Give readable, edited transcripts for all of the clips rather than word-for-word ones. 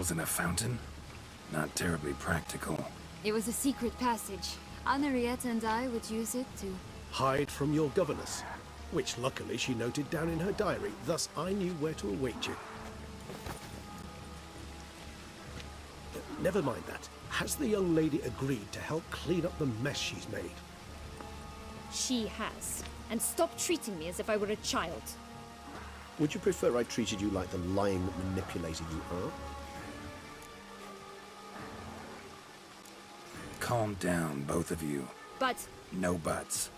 turtles in a fountain? Not terribly practical. It was a secret passage. Henriette and I would use it to... hide from your governess, which luckily she noted down in her diary, thus I knew where to await you. Never mind that. Has the young lady agreed to help clean up the mess she's made? She has. And stop treating me as if I were a child. Would you prefer I treated you like the lying manipulator you are? Calm down, both of you. But... No buts.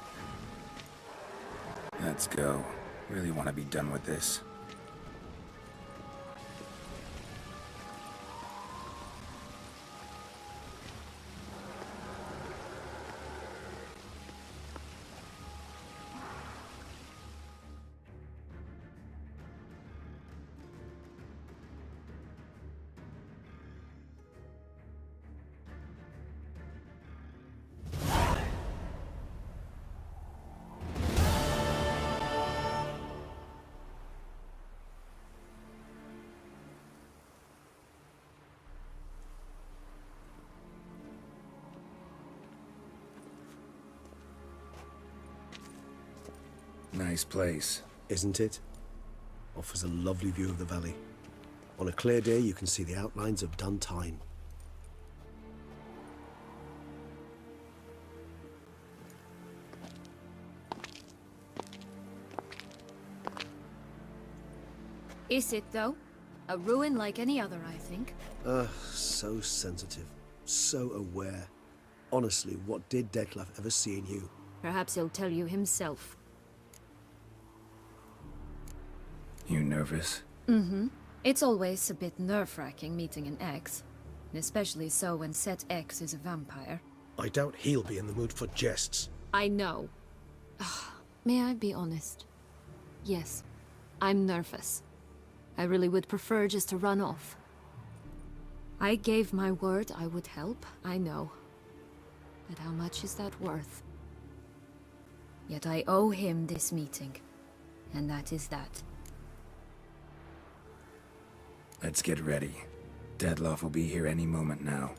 Let's go. Really want to be done with this. Nice place. Isn't it? Offers a lovely view of the valley. On a clear day, you can see the outlines of Dun Time. Is it, though? A ruin like any other, I think. So sensitive. So aware. Honestly, what did Detlef ever see in you? Perhaps he'll tell you himself. You nervous? Mm-hmm. It's always a bit nerve-wracking meeting an ex. And especially so when said ex is a vampire. I doubt he'll be in the mood for jests. I know. May I be honest? Yes, I'm nervous. I really would prefer just to run off. I gave my word I would help, I know. But how much is that worth? Yet I owe him this meeting. And that is that. Let's get ready. Detlef will be here any moment now.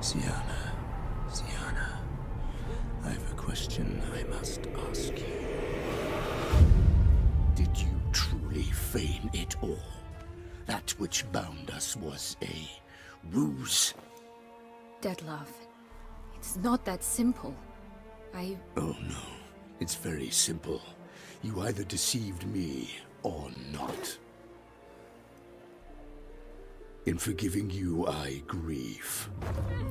Sienna, I have a question I must ask you. Did you truly feign it all? That which bound us was a ruse? Detlef, it's not that simple. Oh no, it's very simple. You either deceived me or not. In forgiving you, I grieve.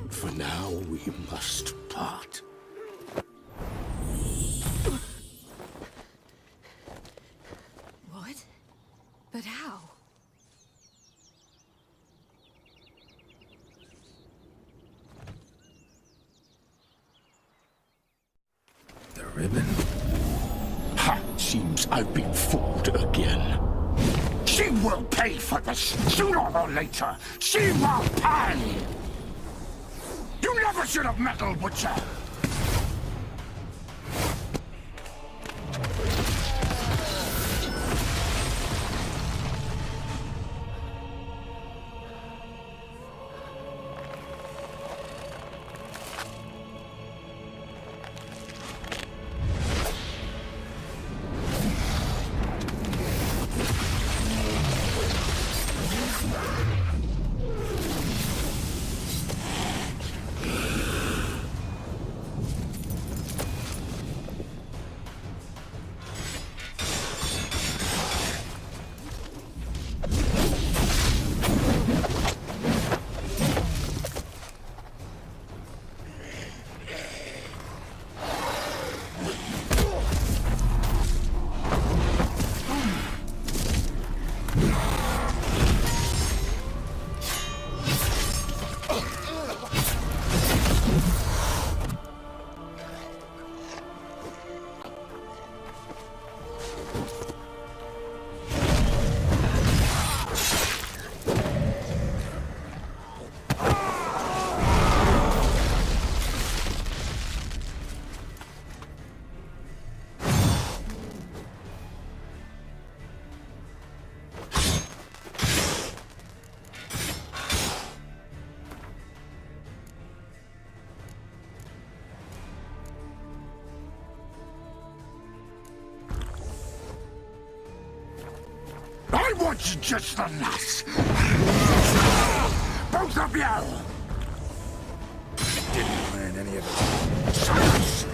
For now, we must part. What? But how? The ribbon? Ha! Seems I've been fooled again. She will pay for this, sooner or later. She will pay! You never should have meddled with her! Dodge just the lass! Both of you! Didn't plan any of it. Silence!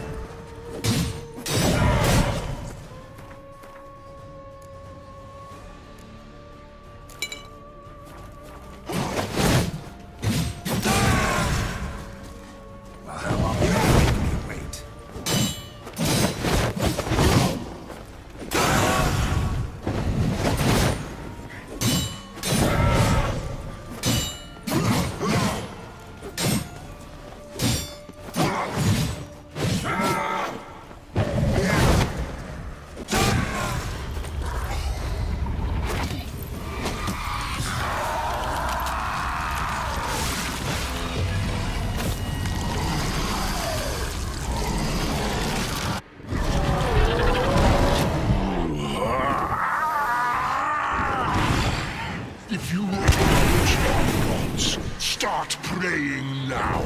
Well, how long are you making me wait? If you acknowledge your gods, start praying now.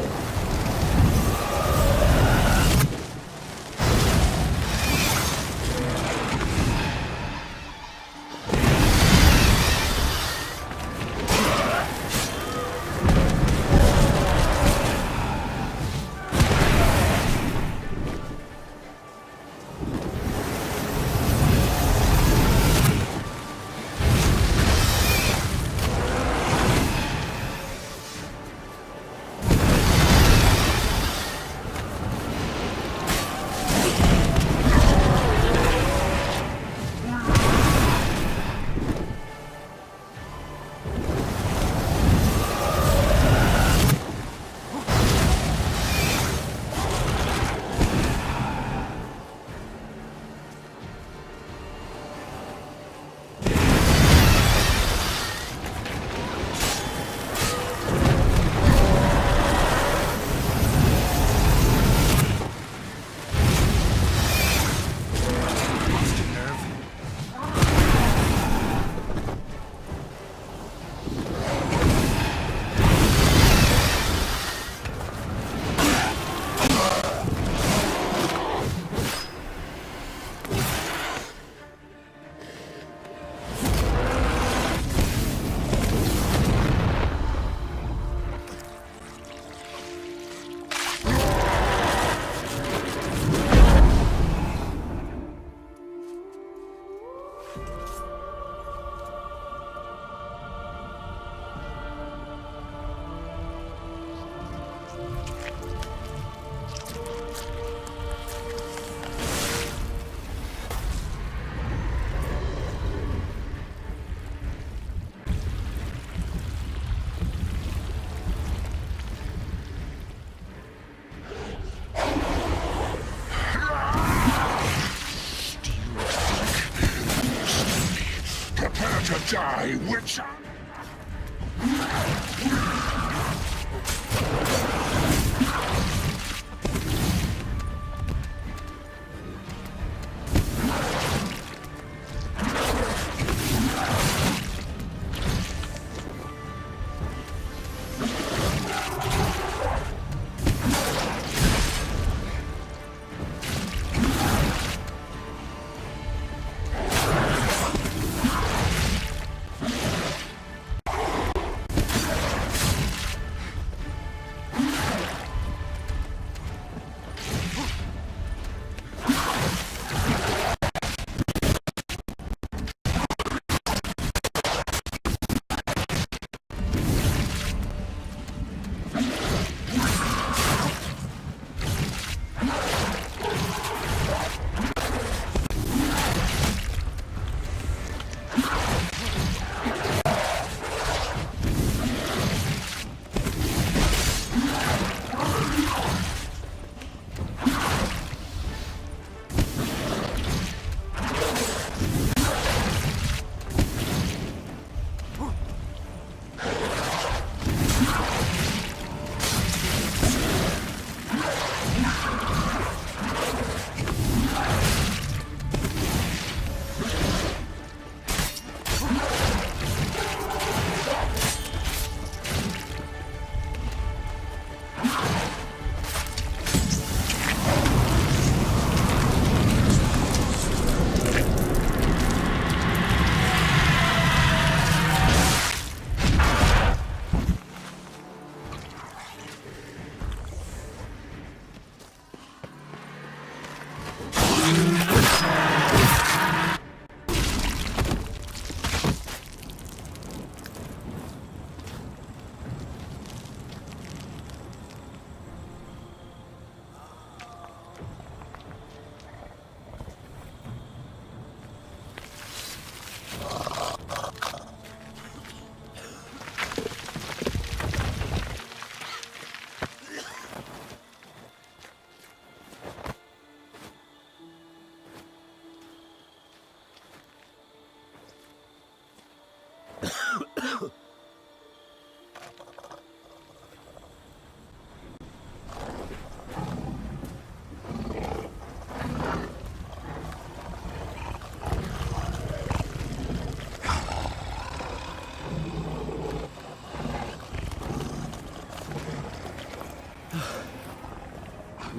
Prepare to die, Witcher!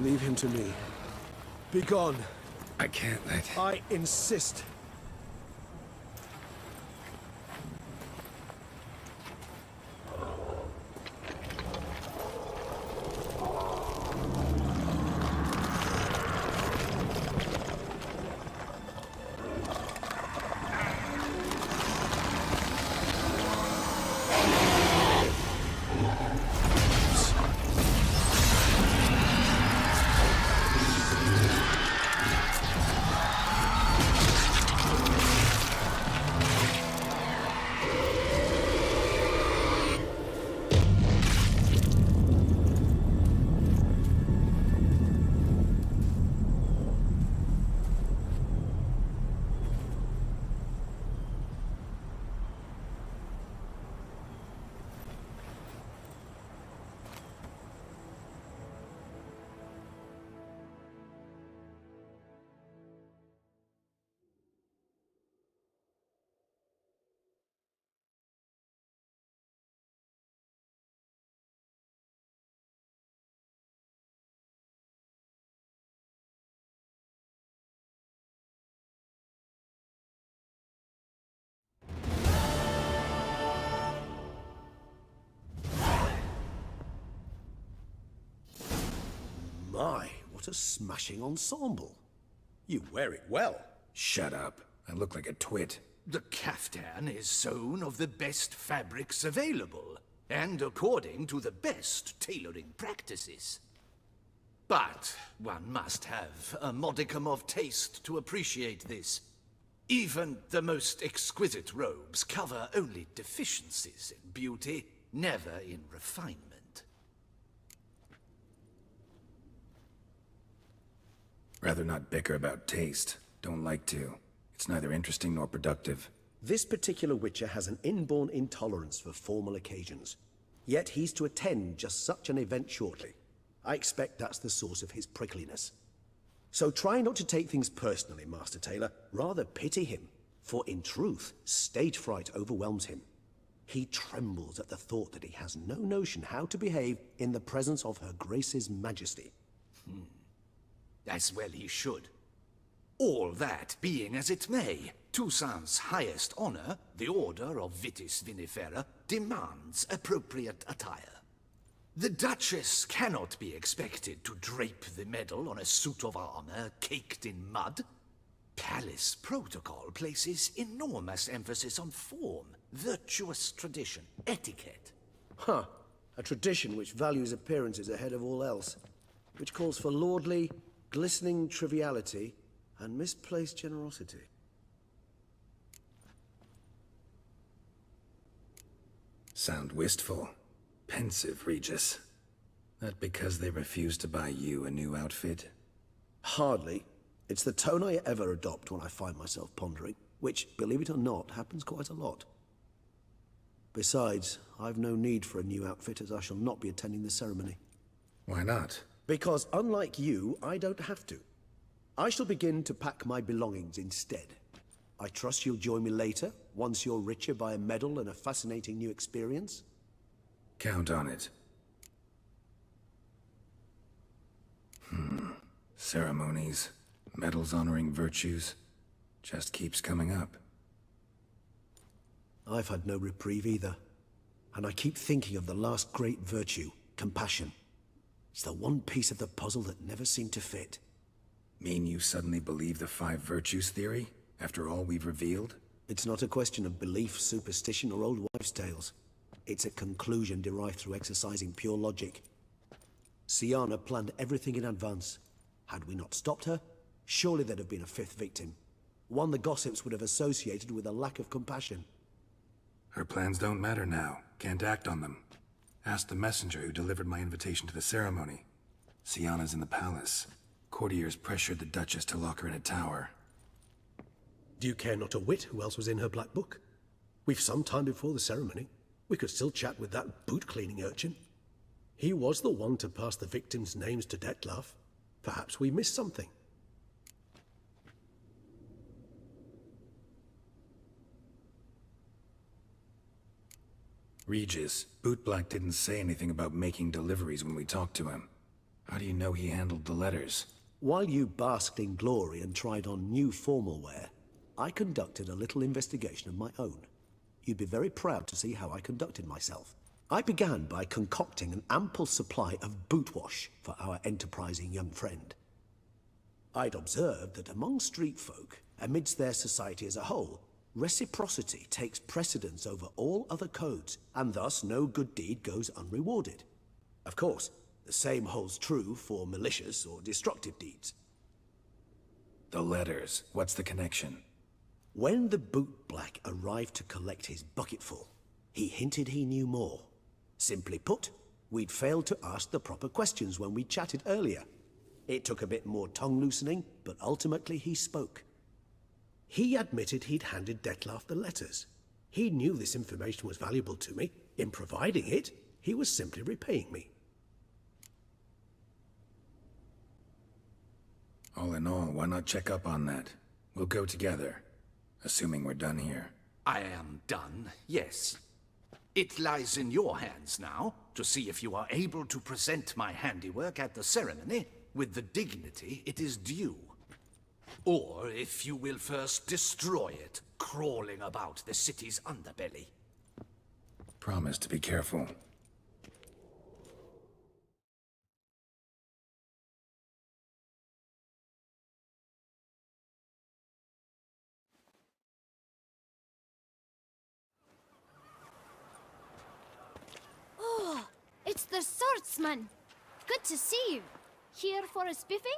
Leave him to me. Be gone. I can't let... I insist. My, what a smashing ensemble. You wear it well. Shut up. I look like a twit. The caftan is sewn of the best fabrics available, and according to the best tailoring practices. But one must have a modicum of taste to appreciate this. Even the most exquisite robes cover only deficiencies in beauty, never in refinement. Rather not bicker about taste. Don't like to. It's neither interesting nor productive. This particular Witcher has an inborn intolerance for formal occasions. Yet he's to attend just such an event shortly. I expect that's the source of his prickliness. So try not to take things personally, Master Taylor. Rather pity him. For in truth, stage fright overwhelms him. He trembles at the thought that he has no notion how to behave in the presence of Her Grace's Majesty. As well he should. All that being as it may, Toussaint's highest honor, the Order of Vitis Vinifera, demands appropriate attire. The Duchess cannot be expected to drape the medal on a suit of armor caked in mud. Palace protocol places enormous emphasis on form, virtuous tradition, etiquette. Huh. A tradition which values appearances ahead of all else. Which calls for lordly, glistening triviality and misplaced generosity. Sound wistful. Pensive, Regis. That because they refuse to buy you a new outfit? Hardly. It's the tone I ever adopt when I find myself pondering, which, believe it or not, happens quite a lot. Besides, I've no need for a new outfit as I shall not be attending the ceremony. Why not? Because unlike you, I don't have to. I shall begin to pack my belongings instead. I trust you'll join me later, once you're richer by a medal and a fascinating new experience? Count on it. Ceremonies, medals honoring virtues, just keeps coming up. I've had no reprieve either. And I keep thinking of the last great virtue, compassion. It's the one piece of the puzzle that never seemed to fit. Mean you suddenly believe the 5 virtues theory, after all we've revealed? It's not a question of belief, superstition, or old wives' tales. It's a conclusion derived through exercising pure logic. Syanna planned everything in advance. Had we not stopped her, surely there'd have been a 5th victim. One the gossips would have associated with a lack of compassion. Her plans don't matter now. Can't act on them. Ask the messenger who delivered my invitation to the ceremony. Syanna's in the palace. Courtiers pressured the Duchess to lock her in a tower. Do you care not a whit who else was in her black book? We've some time before the ceremony. We could still chat with that boot-cleaning urchin. He was the one to pass the victims' names to Dettlaff. Perhaps we missed something. Regis, Bootblack didn't say anything about making deliveries when we talked to him. How do you know he handled the letters? While you basked in glory and tried on new formal wear, I conducted a little investigation of my own. You'd be very proud to see how I conducted myself. I began by concocting an ample supply of boot wash for our enterprising young friend. I'd observed that among street folk, amidst their society as a whole, reciprocity takes precedence over all other codes, and thus no good deed goes unrewarded. Of course, the same holds true for malicious or destructive deeds. The letters. What's the connection? When the boot black arrived to collect his bucketful, he hinted he knew more. Simply put, we'd failed to ask the proper questions when we chatted earlier. It took a bit more tongue-loosening, but ultimately he spoke. He admitted he'd handed Dettlaff the letters. He knew this information was valuable to me. In providing it, he was simply repaying me. All in all, why not check up on that? We'll go together, assuming we're done here. I am done, yes. It lies in your hands now to see if you are able to present my handiwork at the ceremony with the dignity it is due. Or if you will first destroy it, crawling about the city's underbelly. Promise to be careful. Oh, it's the swordsman. Good to see you. Here for a spiffing?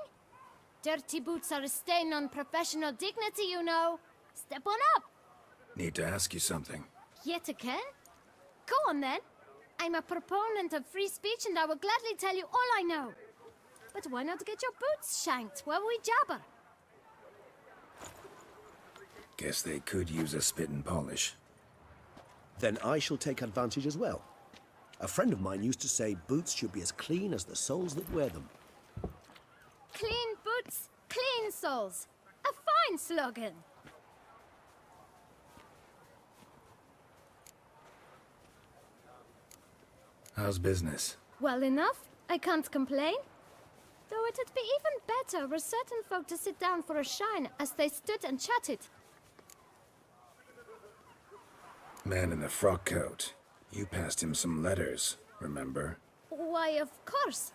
Dirty boots are a stain on professional dignity, you know. Step on up. Need to ask you something. Yet again? Go on then. I'm a proponent of free speech and I will gladly tell you all I know. But why not get your boots shanked while we jabber? Guess they could use a spit and polish. Then I shall take advantage as well. A friend of mine used to say boots should be as clean as the soles that wear them. Clean boots, clean soles. A fine slogan. How's business? Well enough. I can't complain. Though it'd be even better were certain folk to sit down for a shine as they stood and chatted. Man in the frock coat. You passed him some letters, remember? Why, of course.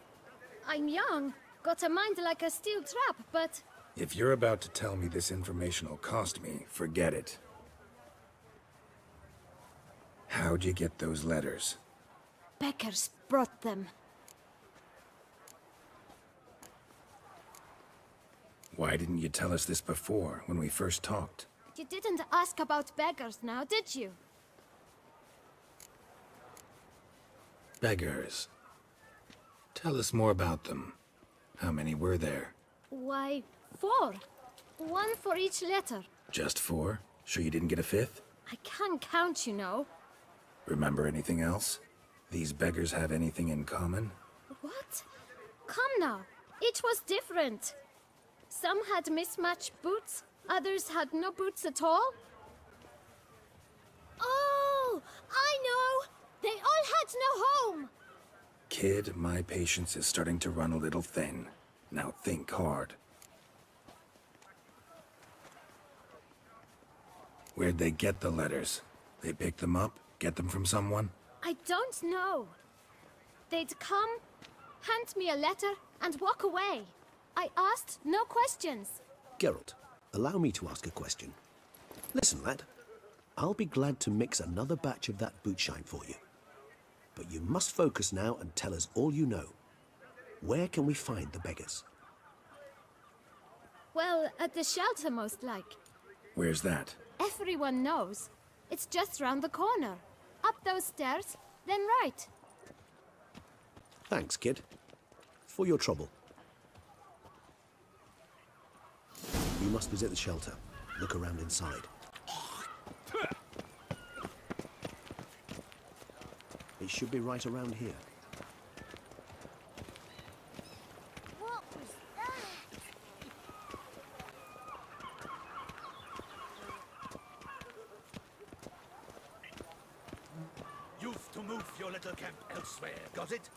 I'm young, got a mind like a steel trap, but... If you're about to tell me this information will cost me, forget it. How'd you get those letters? Beggars brought them. Why didn't you tell us this before, when we first talked? You didn't ask about beggars now, did you? Beggars. Tell us more about them. How many were there? Why, 4. 1 for each letter. Just 4? Sure you didn't get a 5th? I can't count, you know. Remember anything else? These beggars have anything in common? What? Come now. Each was different. Some had mismatched boots, others had no boots at all. Oh, I know! They all had no home! Kid, my patience is starting to run a little thin. Now think hard. Where'd they get the letters? They pick them up? Get them from someone? I don't know. They'd come, hand me a letter, and walk away. I asked no questions. Geralt, allow me to ask a question. Listen, lad. I'll be glad to mix another batch of that boot shine for you. But you must focus now and tell us all you know. Where can we find the beggars? Well, at the shelter, most like. Where's that? Everyone knows. It's just round the corner. Up those stairs, then right. Thanks, kid. For your trouble. You must visit the shelter. Look around inside. It should be right around here. What was that? You've to move your little settle camp elsewhere, got it?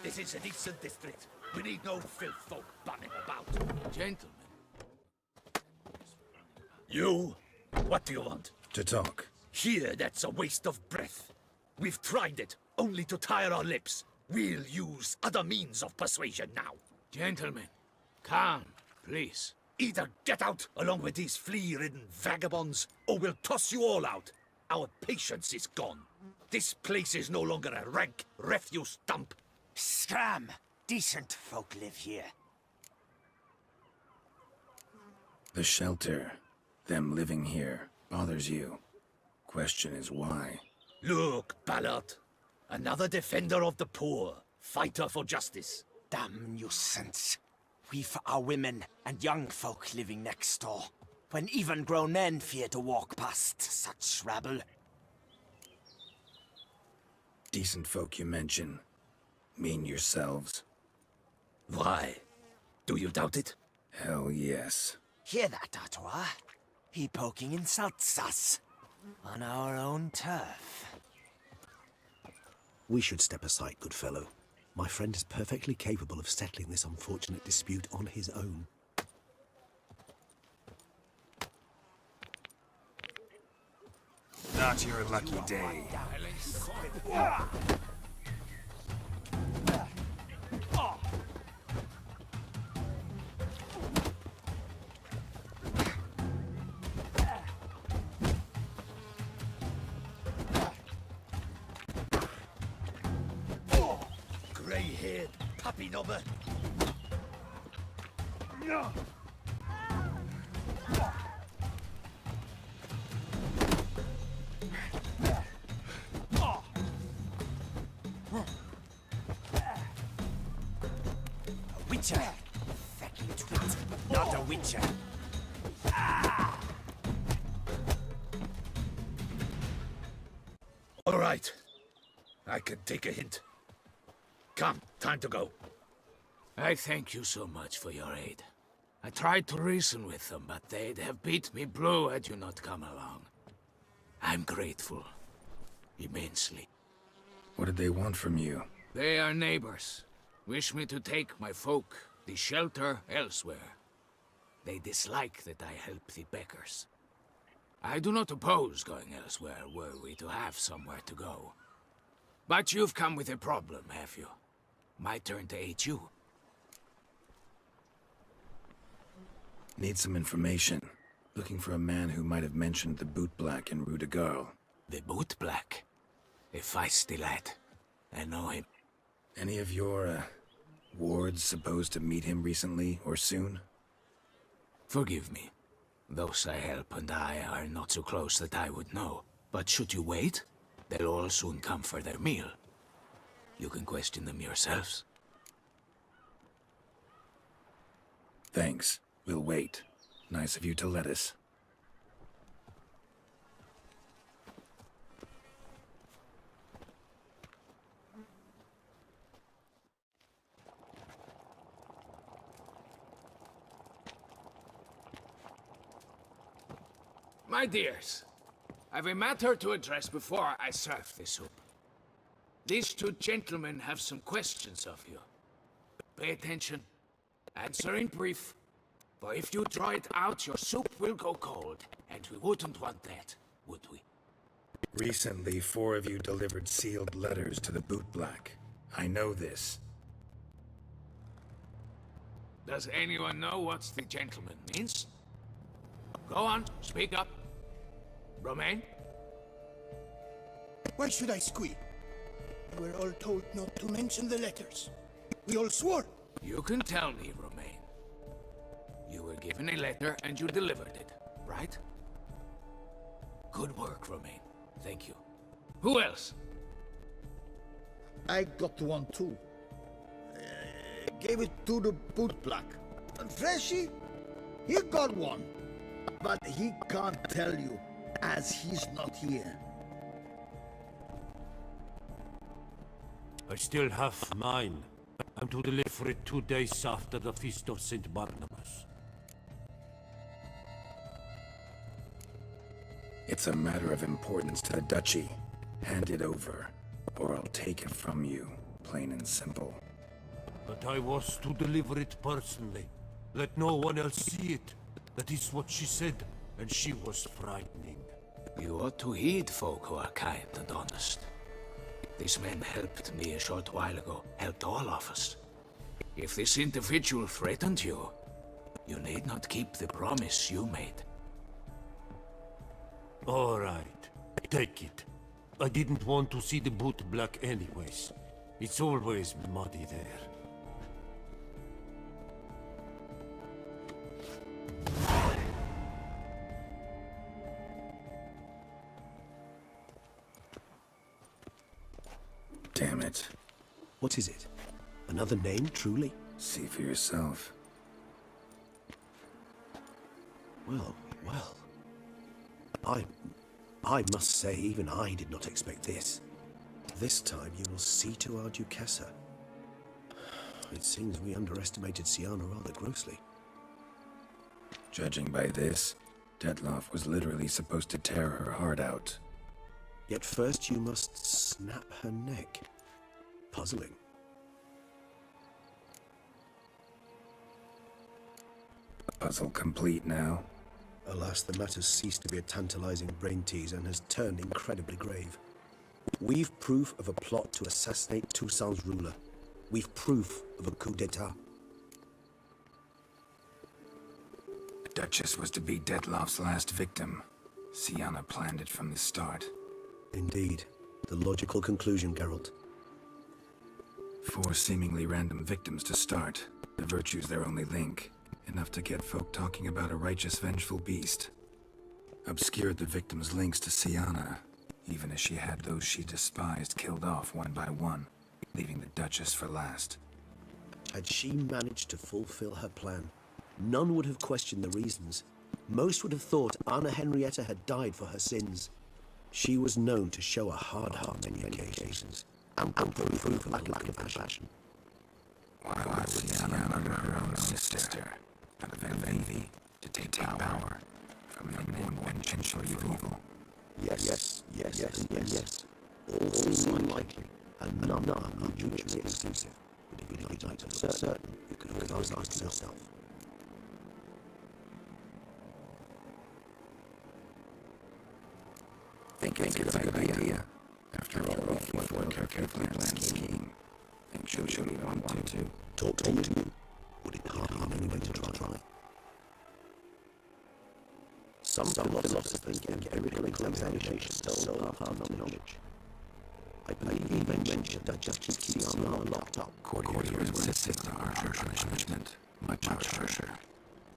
This is a decent district. We need no filth folk bunning about. Gentlemen. You? What do you want? To talk. Here, that's a waste of breath. We've tried it, only to tire our lips. We'll use other means of persuasion now. Gentlemen, calm, please. Either get out along with these flea-ridden vagabonds, or we'll toss you all out. Our patience is gone. This place is no longer a rank refuse dump. Scram! Decent folk live here. The shelter, them living here, bothers you. Question is why? Look, Ballard. Another defender of the poor. Fighter for justice. Damn nuisance. We've our women and young folk living next door, when even grown men fear to walk past such rabble. Decent folk you mention. Mean yourselves? Why? Do you doubt it? Hell yes. Hear that, Artois? He poking insults us. On our own turf. We should step aside, good fellow. My friend is perfectly capable of settling this unfortunate dispute on his own. Not your lucky day. Grey-haired puppy knobber. A witcher. Fucking twit. Not a witcher. All right. I can take a hint. Come, time to go. I thank you so much for your aid. I tried to reason with them, but they'd have beat me blue had you not come along. I'm grateful. Immensely. What did they want from you? They are neighbors. Wish me to take my folk, the shelter, elsewhere. They dislike that I help the beggars. I do not oppose going elsewhere were we to have somewhere to go. But you've come with a problem, have you? My turn to aid you. Need some information. Looking for a man who might have mentioned the boot black in Rue de Garl. The boot black? A feisty lad. I know him. Any of your, wards supposed to meet him recently or soon? Forgive me. Those I help and I are not so close that I would know. But should you wait, they'll all soon come for their meal. You can question them yourselves. Thanks. We'll wait. Nice of you to let us. My dears, I've a matter to address before I serve the soup. These two gentlemen have some questions of you. Pay attention. Answer in brief. For if you draw it out, your soup will go cold. And we wouldn't want that, would we? Recently, 4 of you delivered sealed letters to the boot black. I know this. Does anyone know what the gentleman means? Go on, speak up. Romain? Why should I squeal? We were all told not to mention the letters. We all swore. You can tell me, Romain. You were given a letter and you delivered it, right? Good work, Romain. Thank you. Who else? I got one too. Gave it to the bootblack. And Freshy, he got one. But he can't tell you, as he's not here. I still have mine. I'm to deliver it 2 days after the Feast of St. Barnabas. It's a matter of importance to the Duchy. Hand it over. or I'll take it from you, plain and simple. But I was to deliver it personally. Let no one else see it. That is what she said, and she was frightening. You ought to heed folk who are kind and honest. This man helped me a short while ago, helped all of us. If this individual threatened you, you need not keep the promise you made. All right, take it. I didn't want to see the boot black anyways. It's always muddy there. Damn it. What is it? Another name, truly? See for yourself. Well, well. I must say, even I did not expect this. This time you will see to our Duchessa. It seems we underestimated Sienna rather grossly. Judging by this, Detloff was literally supposed to tear her heart out. Yet first you must snap her neck. Puzzling. Puzzle complete now. Alas, the matter's ceased to be a tantalizing brain tease and has turned incredibly grave. We've proof of a plot to assassinate Toussaint's ruler. We've proof of a coup d'etat. The Duchess was to be Detloff's last victim. Sienna planned it from the start. Indeed. The logical conclusion, Geralt. 4 seemingly random victims to start. The virtue's their only link. Enough to get folk talking about a righteous, vengeful beast. Obscured the victims' links to Sienna, even as she had those she despised killed off one by one, leaving the Duchess for last. Had she managed to fulfill her plan, none would have questioned the reasons. Most would have thought Anna Henrietta had died for her sins. She was known to show a hard heart on many occasions, and proof of lack of compassion. Why would Sienna murder her own sister, out of envy, to take power from the more potential evil? Yes. All seem unlikely, and none are mutually exclusive. But if you'd like to know for certain, you could always ask yourself. Think it's a good idea. After all, before a carefully planned scheme. Think she'll really want to. Talk to you. Would it harm anyone to try? Some philosophers think empirical examination stole half our knowledge. I believe you mentioned that just keep Sienna locked up. Courtiers insisted on harsher punishment, much harsher.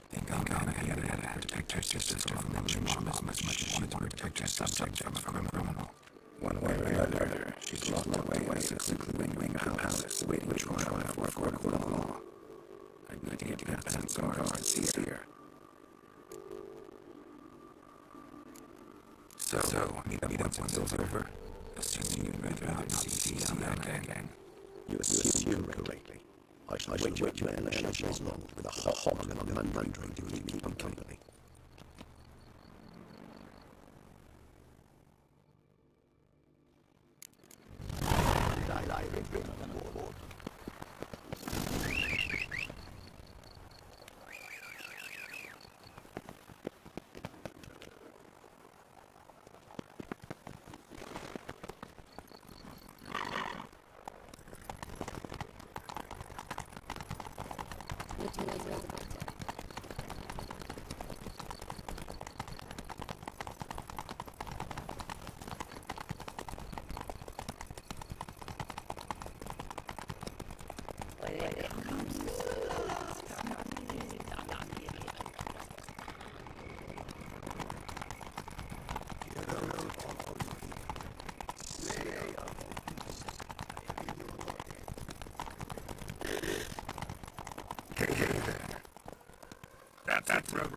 Think Anna had to protect her sister from lynching as much as she wanted to protect her subject from a criminal. One way or another, she's locked away in a secluded wing of the palace, waiting trial before a court of law. I'd need to get past some guards to see her. So, meet up once it's over, assuming you'd rather not see Sienna again. You assume correctly. I shall wait you unless she is long with a hot and mandarin to keep him company. That's road.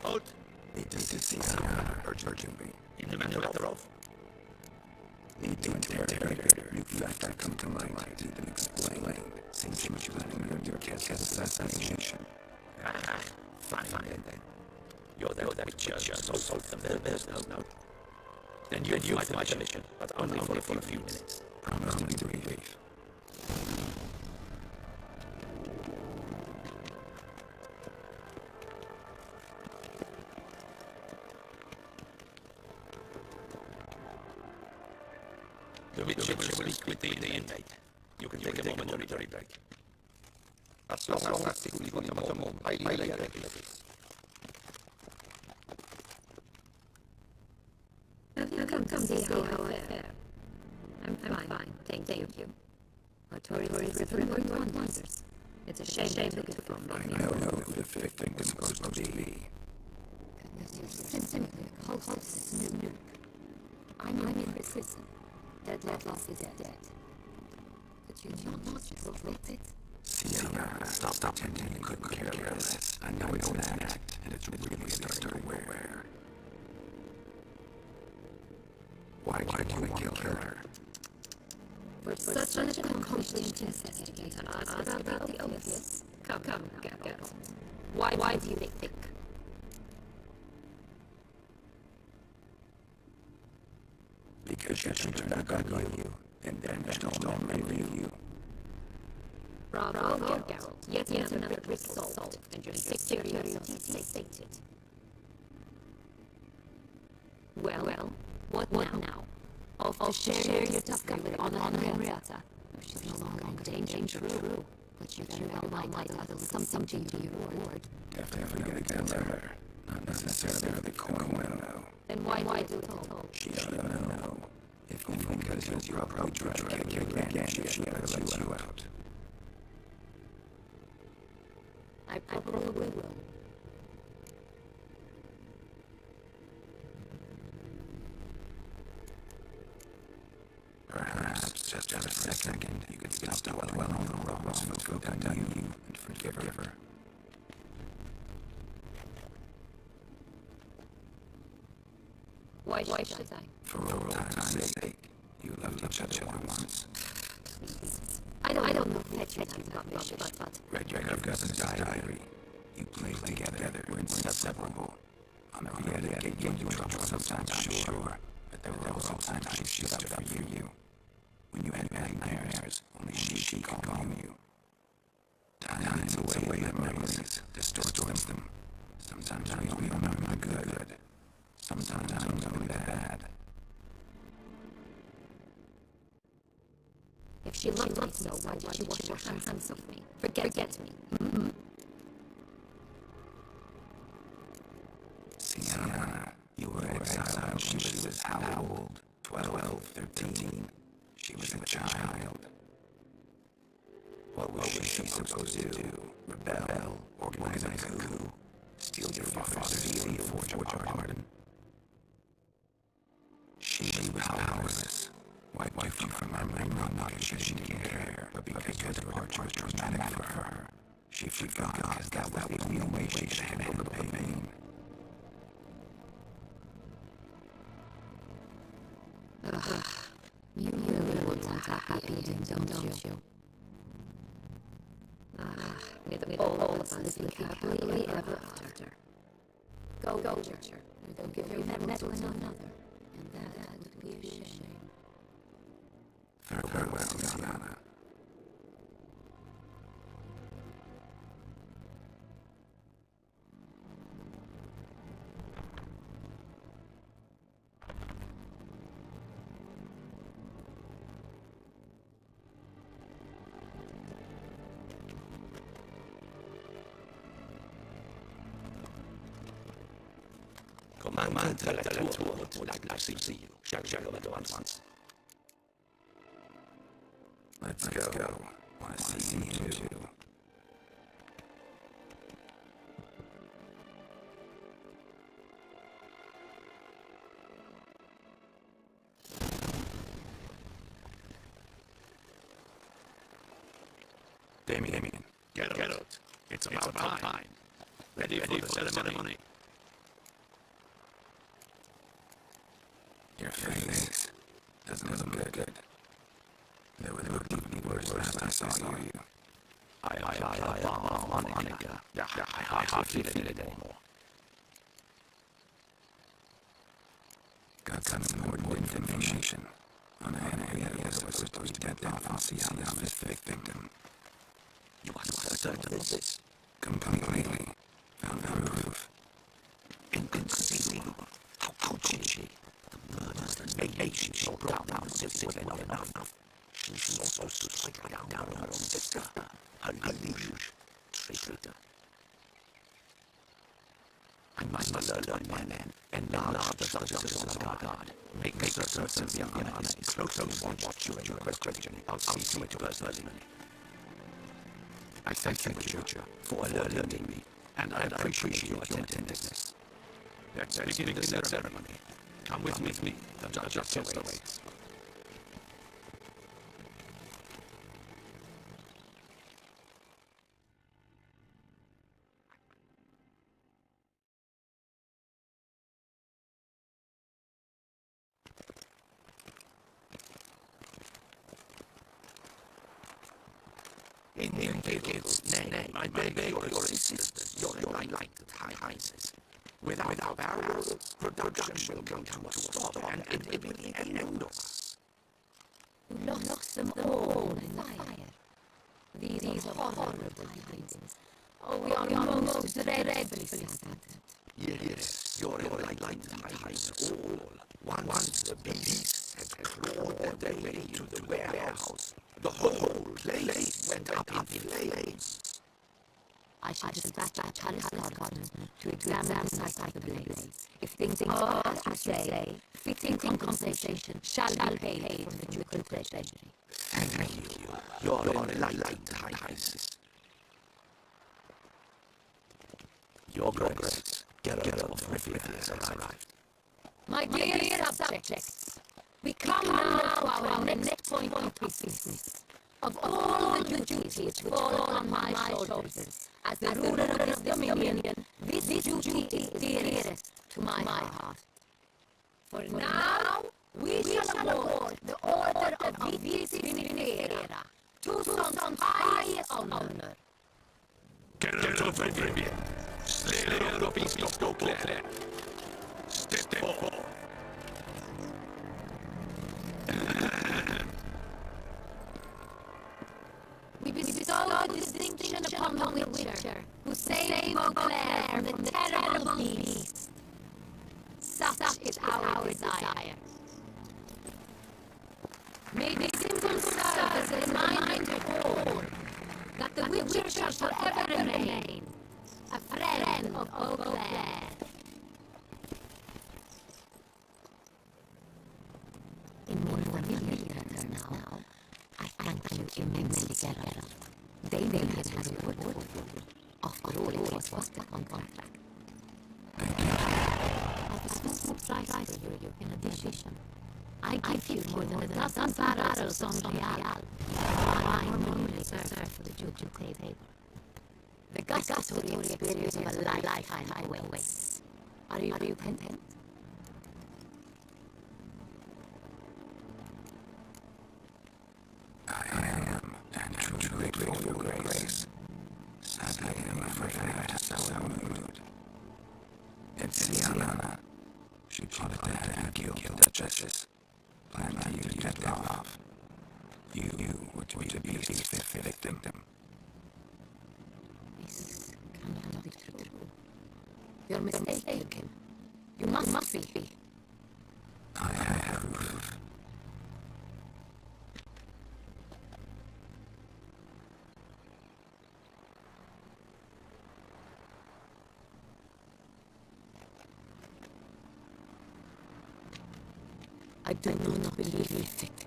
Halt! This is Siana urgently. In the matter of... Need to interrogate her. New facts have come to light. Need them explained. Seems she was planning your cat's assassination. Fine then. You're that picture, so the business, no? Then you might my mission, but only for a few minutes. Promise to be brief. The witch will speak with the inmate. You can take a momentary break. As long as it is one more, I like it. Come see how I fare. I'm fine, thank you. Our Tory is referring to wonders. It's a shame to get from me. I know who the fifth thing was supposed to be. Goodness, you're simply a cultist snoop. I'm in prison. That loss is dead. Could you not prevent it? Sienna, stop pretending you couldn't care less. I know it's an act, and it's really starting to wear. Why do you kill her? For such an accomplished investigator, ask about the obvious. Come, girl. Why do you think? Because she turned her gun on you, and vanished all memory of you. Bravo, Geralt. Yet another brick solved, and your curiosity sated. Well, what now? Off to share your discovery with Anna and Henrietta. She's no longer in danger, true. But you very well might have something to your reward. Definitely gonna tell her. Not necessarily the coin will know. Then why do it all? She'll know. If only because you're probably trying to kick you again if she ever lets you out. I probably will. Perhaps, just for a second, you could stop dwelling on the wrongs folks have done you and forgive her. Why should I? For old time's sake, you loved each other once. I don't know that you're talking about rubbish, but... Read your cousin's diary. You played together, were inseparable. On a reality gave you trouble sometimes, sure, but there were also times she stood up for you. When you had nightmares, only she could calm you. Time takes away memories, distorts them. Sometimes we only remember the good. Sometimes only the bad. If she loved me so, why did she wash her hands of me? Forget me. Mm-hmm. Sienna, you were exiled when she was how old? 12, 13. She was a child. What was she supposed to do? Rebel? Organize a coup? Steal your father's seal, forge our pardon? wife you from her memory, not because she didn't care, but because your departure was traumatic for her. She forgot because that was the only way she could handle the pain. You really want a happy ending, don't you? With all of us living happily ever after. Go, Witcher. You'll give your memory to another, and that would be a shame. Farewell, Sienna. Comandante Latour would like to see you. Shall go at once. Let's go. Want to see you too. Damien, Get out. It's about time. Ready for the ceremony. Your face doesn't look good. It would look even worse last I saw you. I apply a balm of Monica. I hardly feel it anymore. Got some important information on a Henrietta was supposed to get off on Sienna's victim. You are certain of this? Completely. Found proof. Inconceivable. How could she? The murders and mayhem she brought down the city were not enough. She was also to strike down her own sister, her liege, traitor. I must alert my men, enlarge the structures of our guard, make certain the enemy is closely watch you and your questioning. I'll see to it personally. I thank you, Witcher, for alerting me, and I appreciate your attentiveness. Let's begin the ceremony. Come with me. The Duchess awaits. In Gil's name, I beg your assistance, your enlightened highnesses. Without our production will come to a stop, and it will be an end of us. You lost them all in the fire. These are horrible tidings. Oh, we are most dreadfully saddened. Yes, your enlightened highness all. Once the beasts had clawed their way to the warehouse, the whole place went up in flames. I should dispatch a palace guardsman to examine the site of the blaze. If things are as you say, fitting compensation shall be paid from the ducal treasury. Thank you, your enlightened highness. Your grace, Geralt of Rivia has arrived. My dear subjects, we come now to our next point of business. Of all the duties which fall on my shoulders as the ruler of this dominion, this duty is dearest to my heart. For now, we shall award the Order of Vitis Vinifera to some highest honor. Geralt of Rivia, slayer of East of Gokler, step forward. We bestow the distinction upon the Witcher, who saved Gokler from the terrible beast. Such is our desire. May the symbol serve as a reminder to all that the Witcher shall forever remain a friend of Gokler. In more than a year now, I thank you immensely, Geralt. They had a good word for you. After all, it was just a contract. I have a small prize for you in addition. I give you more than a dozen barrels on Real. Wine only reserved for the Duke table. The gustatory experience of a lifetime awaits. Are you content? I am, and truly grateful for your grace. Sadly, I am afraid I have to sell our mood. It's Sienna. She plotted to have you kill the Duchess. Planned to use death off. You were to be the fifth victim. This cannot be true. You're mistaken. You must be. I have proof. I do not believe it.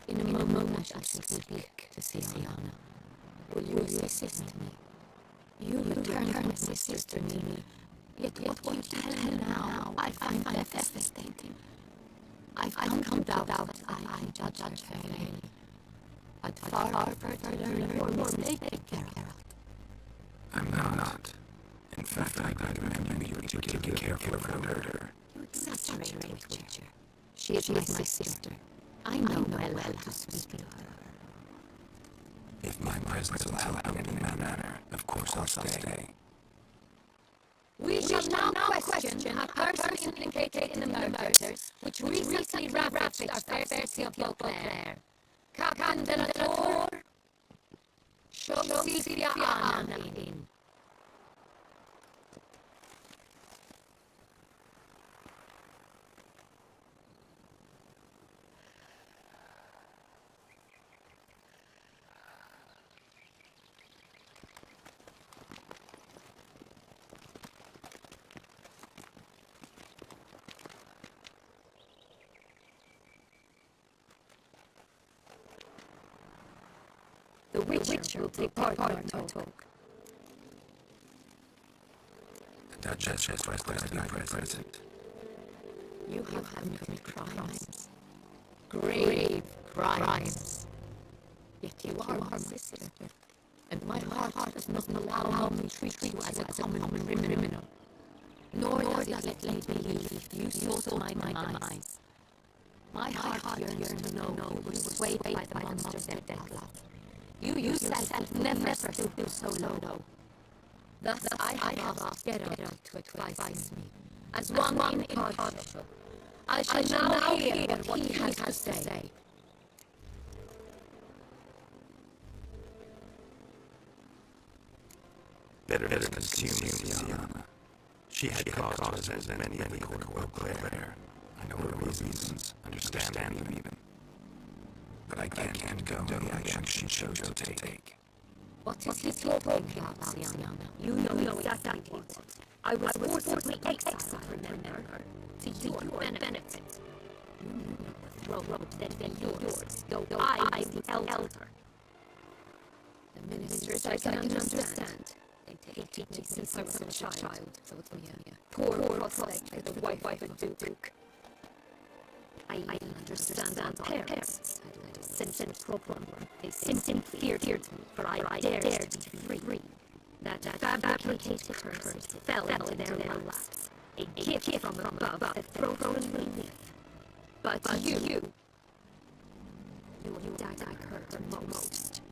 In a moment I shall speak to Sienna. Will you assist me? You returned my sister to me. Yet what you tell her now, I find devastating. I've come to doubt that I judge fairly. I'd far prefer to learn your mistake, Geralt. I'm not. In fact, I remember you were taking care of her. You exaggerate, Witcher. She is my sister. I know well how to speak to her. If my presence will help in any manner, of course I'll stay. We shall now question a person implicated in the murders which recently ravaged our fair city of Beauclair. Captain de la Tour, Shopsifia Anadin. The Witcher will take part in our talk. The Duchess requested to be present. You have committed crimes. Grave crimes. Yet you are my sister. And my heart does not allow me to treat you as a common criminal. Nor does it let me believe you sought my demise. My heart yearns to know you were swayed by the monster's death. You yourself never stood so low. Thus I have asked Geralt to advise me. As one impartial, I shall now hear what he has to say. Better consume Sienna. She had caused as many of the court of Beauclair. I know her reasons, understand them even. But I can't condone the action she chose to take. What is he talking about, Sienna? You know exactly what. I was forcibly exiled, remember? To your benefit. You knew the throne that be yours, though I am the elder. The ministers I can understand. They hated me since I was a child. Thought me a poor prospect for the wife of a duke. I understand that parents had a sensitive problem. They simply feared me, for I dared to be free. That fabricated curse fell into their laps. A gift from above that frozen me live. But you that I hurt most.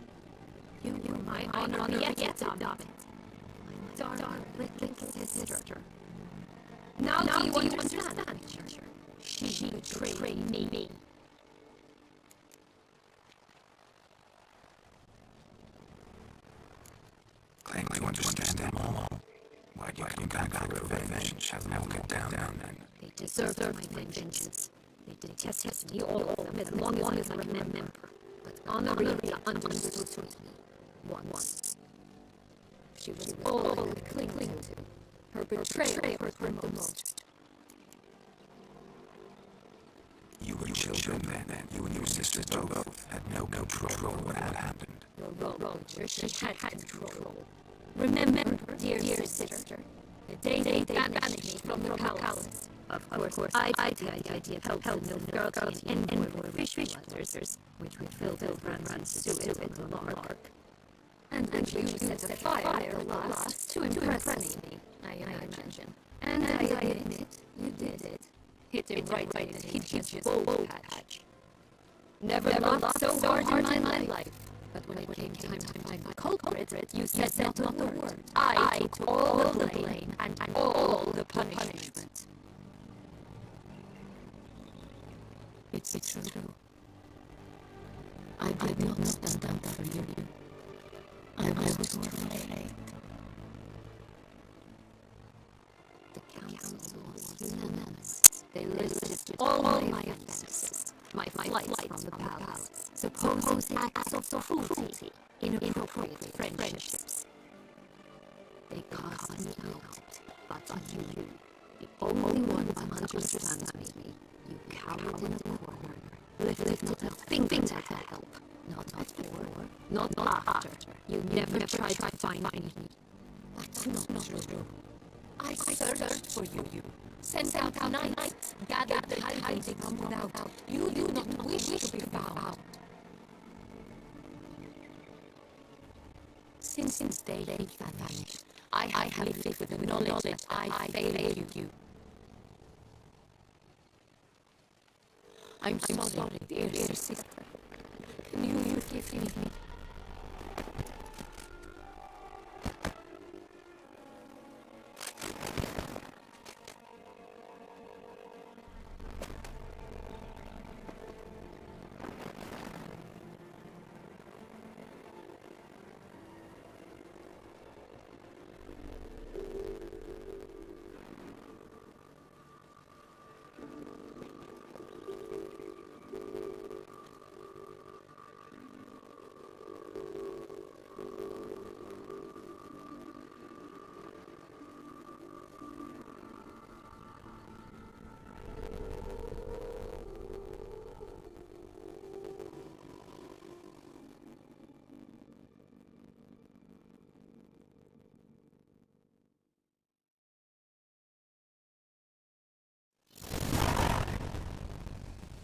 You were my honor yet adopted. My darling little sister. Now do you understand, Witcher? She betrayed me. Claim to understand them all. Why do you come back for revenge? Have them cut down and... They deserved my vengeance. They detested me, all of them, as long as I remember. But honorably understood me. Once. She was all I could cling to. Her betrayal hurt her most. You were children then, you and your sister both had no control over what had happened. You're wrong, she had control. Remember, dear sister, the day they banished me from the palace. Of course, I had the idea of helping the girls and more fish letters, which would fill Ran's sewage with the lark. And you set a fire there last to impress me, I imagine. And I admit, you did it. Hit him right in the hideous bowl patch. Never laughed so hard in my life. But when it came time to find the culprit, you said not a word. I took all the blame and all the punishment. It's true. I did not stand up for you. I was afraid. The council was unanimous. They listed all my offenses. My flight from the palace, supposed acts of cruelty, inappropriate friendships. They cast me out, but you, the only one who understands me, you cowered in a corner, lifted not a finger to help, not before, not after. You never tried to find me. That's not true. I searched for you. Sent out knights, gathered the hiding from without. You do not wish to be found. Since they vanished, I have lived with the knowledge that I failed you. I'm sorry, dear sister. Can you forgive me?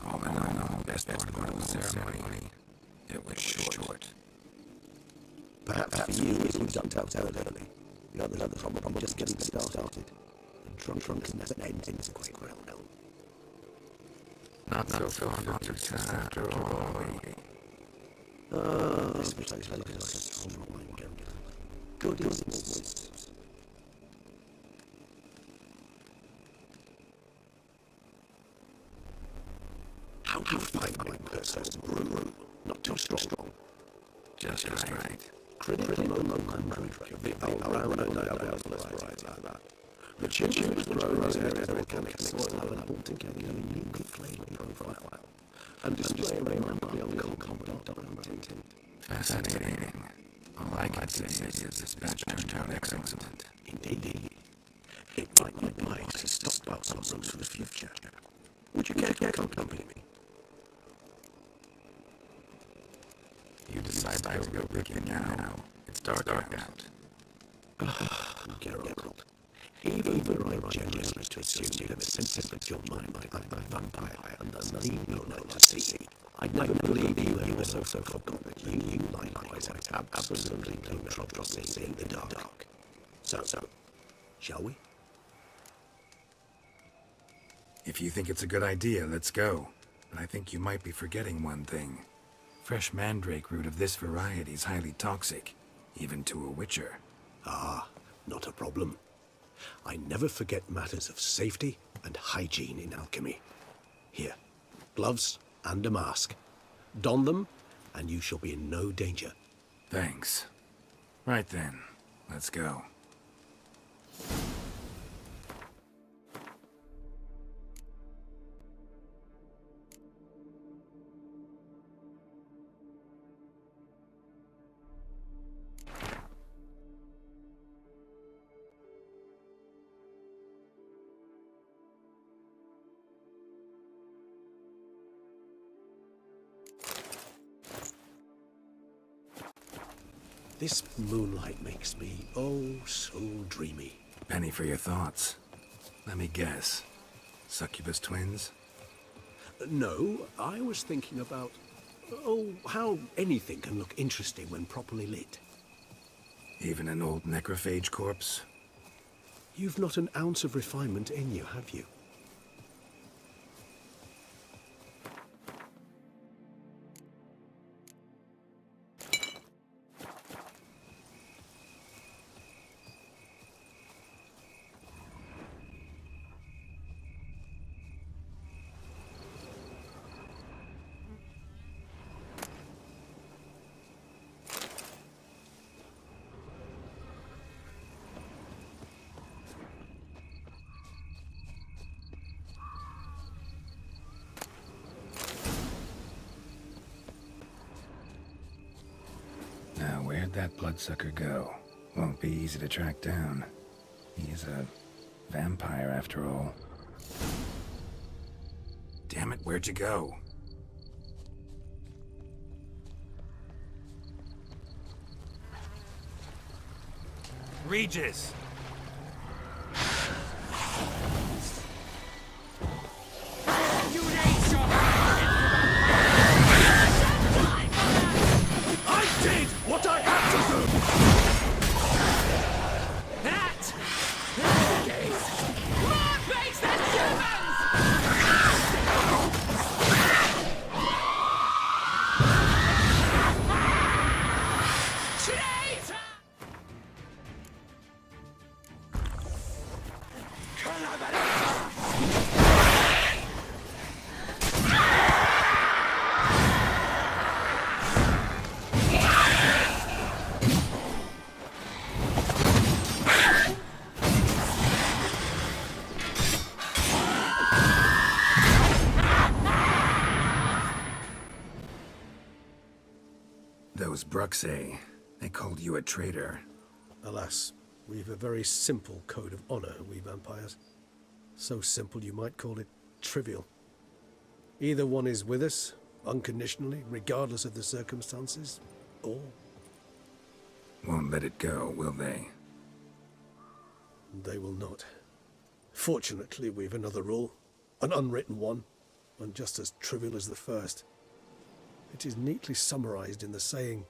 All in all, the best part of the ceremony, it was short. Perhaps for you, it was ducked out early. The others probably just getting started. And drunkenness ends in quite well. Not so fond of success after all. This place like a strong mind. Good is How do you find my personal brew? Not too strong. Just right. Critical country. The all-round variety like that. The chicken was grown in areas of volcanic soil and brought together a unique flavor profile. And display remarkably uncommon documented. Fascinating. All I can say is this batch turned out excellent. Indeed. It might be wise to stockpile some rooms for the future. Would you care to accompany me? You decide I will go digging now. It's dark out. Geralt. Even right generously to assume you have a sense of your mind like a vampire and does leave no note to see. I'd never believe you were so forgotten that you likewise have absolutely no trouble seeing in the dark. So, shall we? If you think it's a good idea, let's go. But I think you might be forgetting one thing. Fresh mandrake root of this variety is highly toxic, even to a witcher. Ah, not a problem. I never forget matters of safety and hygiene in alchemy. Here, gloves and a mask. Don them, and you shall be in no danger. Thanks. Right then, let's go. This moonlight makes me, oh, so dreamy. Penny for your thoughts. Let me guess. Succubus twins? No, I was thinking about, oh, how anything can look interesting when properly lit. Even an old necrophage corpse? You've not an ounce of refinement in you, have you? Now, where'd that bloodsucker go? Won't be easy to track down. He is a vampire, after all. Damn it, where'd you go? Regis! I did what I had to do! That! What makes them humans? Traitor! Those Bruxay, they called you a traitor. Alas, we've a very simple code of honor, we vampires. So simple you might call it trivial. Either one is with us, unconditionally, regardless of the circumstances, or... Won't let it go, will they? they will not. Fortunately, we've another rule, an unwritten one, and just as trivial as the first. It is neatly summarized in the saying,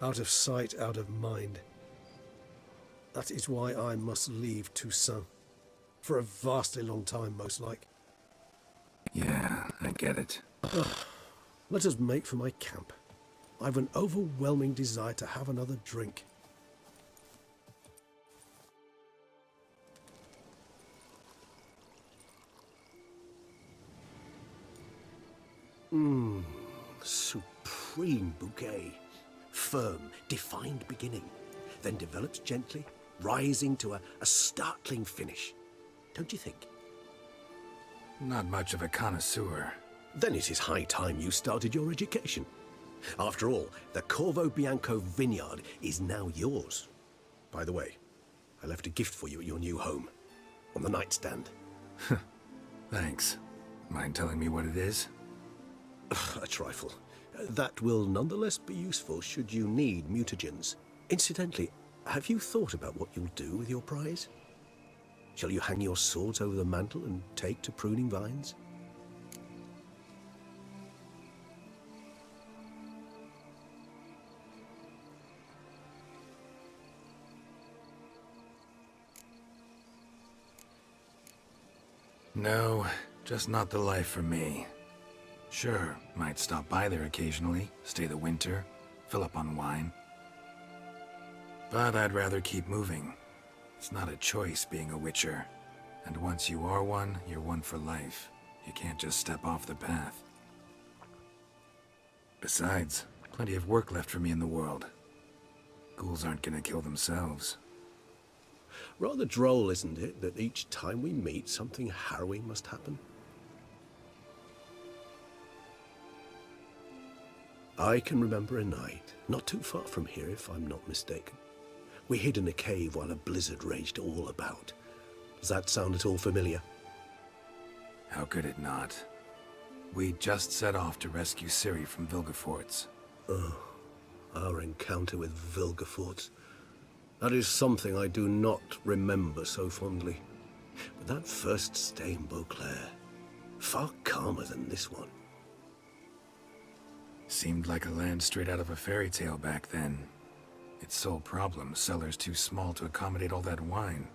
out of sight, out of mind. That is why I must leave Toussaint. For a vastly long time, most like. Yeah, I get it. Let us make for my camp. I've an overwhelming desire to have another drink. Supreme bouquet. Firm, defined beginning, then develops gently, rising to a startling finish. Don't you think? Not much of a connoisseur. Then it is high time you started your education. After all, the Corvo Bianco vineyard is now yours. By the way, I left a gift for you at your new home, on the nightstand. Thanks. Mind telling me what it is? A trifle. That will nonetheless be useful should you need mutagens. Incidentally, have you thought about what you'll do with your prize? Shall you hang your swords over the mantle and take to pruning vines? No, just not the life for me. Sure, might stop by there occasionally, stay the winter, fill up on wine. But I'd rather keep moving. It's not a choice being a witcher. And once you are one, you're one for life. You can't just step off the path. Besides, plenty of work left for me in the world. Ghouls aren't gonna kill themselves. Rather droll, isn't it, that each time we meet, something harrowing must happen? I can remember a night, not too far from here if I'm not mistaken. We hid in a cave while a blizzard raged all about. Does that sound at all familiar? How could it not? We just set off to rescue Ciri from Vilgefortz. Our encounter with Vilgefortz. That is something I do not remember so fondly. But that first stay in Beauclair, far calmer than this one. Seemed like a land straight out of a fairy tale back then. Its sole problem, cellars too small to accommodate all that wine.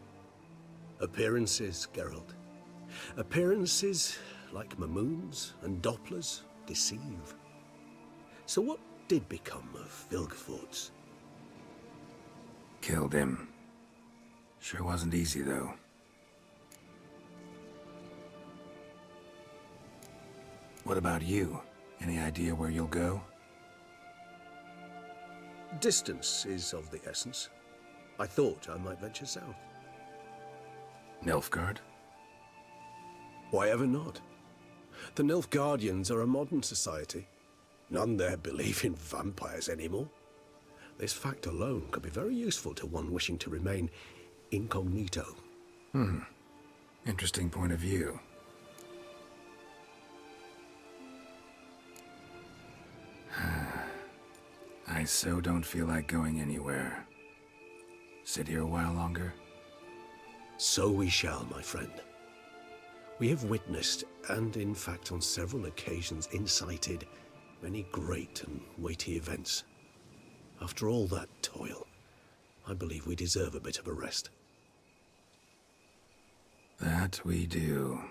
Appearances, Geralt. Appearances, like Mamoons and Dopplers, deceive. So what did become of Vilgefortz? Killed him. Sure wasn't easy, though. What about you? Any idea where you'll go? Distance is of the essence. I thought I might venture south. Nilfgaard? Why ever not? The Nilfgaardians are a modern society. None there believe in vampires anymore. This fact alone could be very useful to one wishing to remain incognito. Interesting point of view. I so don't feel like going anywhere. Sit here a while longer? So we shall, my friend. We have witnessed, and in fact on several occasions incited, many great and weighty events. After all that toil, I believe we deserve a bit of a rest. That we do.